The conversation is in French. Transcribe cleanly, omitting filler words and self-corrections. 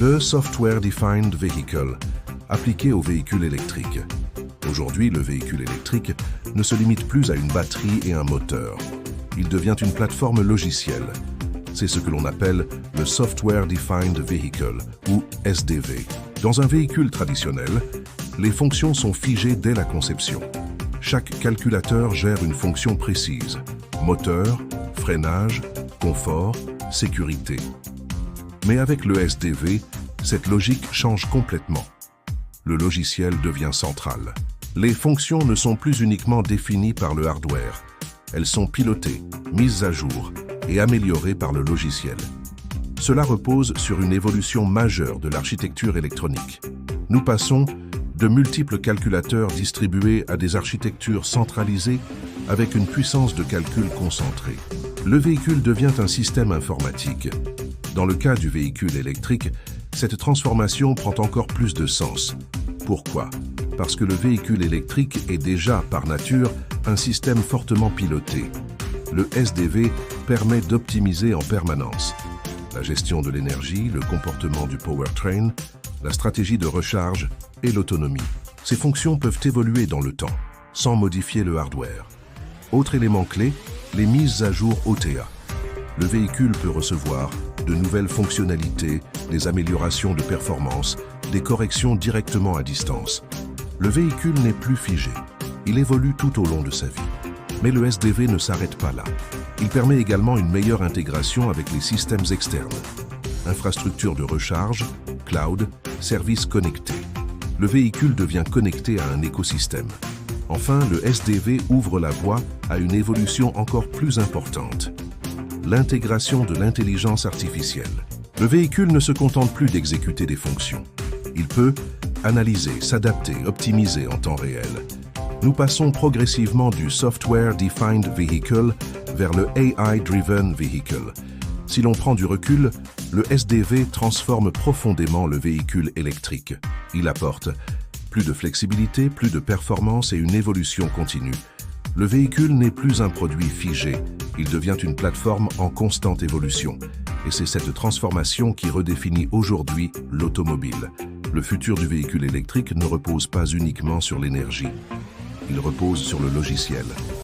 Le Software Defined Vehicle, appliqué aux véhicules électriques. Aujourd'hui, le véhicule électrique ne se limite plus à une batterie et un moteur. Il devient une plateforme logicielle. C'est ce que l'on appelle le Software Defined Vehicle, ou SDV. Dans un véhicule traditionnel, les fonctions sont figées dès la conception. Chaque calculateur gère une fonction précise: moteur, freinage, confort, sécurité. Mais avec le SDV, cette logique change complètement. Le logiciel devient central. Les fonctions ne sont plus uniquement définies par le hardware. Elles sont pilotées, mises à jour et améliorées par le logiciel. Cela repose sur une évolution majeure de l'architecture électronique. Nous passons de multiples calculateurs distribués à des architectures centralisées avec une puissance de calcul concentrée. Le véhicule devient un système informatique. Dans le cas du véhicule électrique, cette transformation prend encore plus de sens. Pourquoi? Parce que le véhicule électrique est déjà, par nature, un système fortement piloté. Le SDV permet d'optimiser en permanence la gestion de l'énergie, le comportement du powertrain, la stratégie de recharge et l'autonomie. Ces fonctions peuvent évoluer dans le temps, sans modifier le hardware. Autre élément clé, les mises à jour OTA. Le véhicule peut recevoir de nouvelles fonctionnalités, des améliorations de performance, des corrections directement à distance. Le véhicule n'est plus figé. Il évolue tout au long de sa vie. Mais le SDV ne s'arrête pas là. Il permet également une meilleure intégration avec les systèmes externes. Infrastructure de recharge, cloud, services connectés. Le véhicule devient connecté à un écosystème. Enfin, le SDV ouvre la voie à une évolution encore plus importante: l'intégration de l'intelligence artificielle. Le véhicule ne se contente plus d'exécuter des fonctions. Il peut analyser, s'adapter, optimiser en temps réel. Nous passons progressivement du Software Defined Vehicle vers le AI-Driven Vehicle. Si l'on prend du recul, le SDV transforme profondément le véhicule électrique. Il apporte plus de flexibilité, plus de performance et une évolution continue. Le véhicule n'est plus un produit figé, il devient une plateforme en constante évolution. Et c'est cette transformation qui redéfinit aujourd'hui l'automobile. Le futur du véhicule électrique ne repose pas uniquement sur l'énergie, il repose sur le logiciel.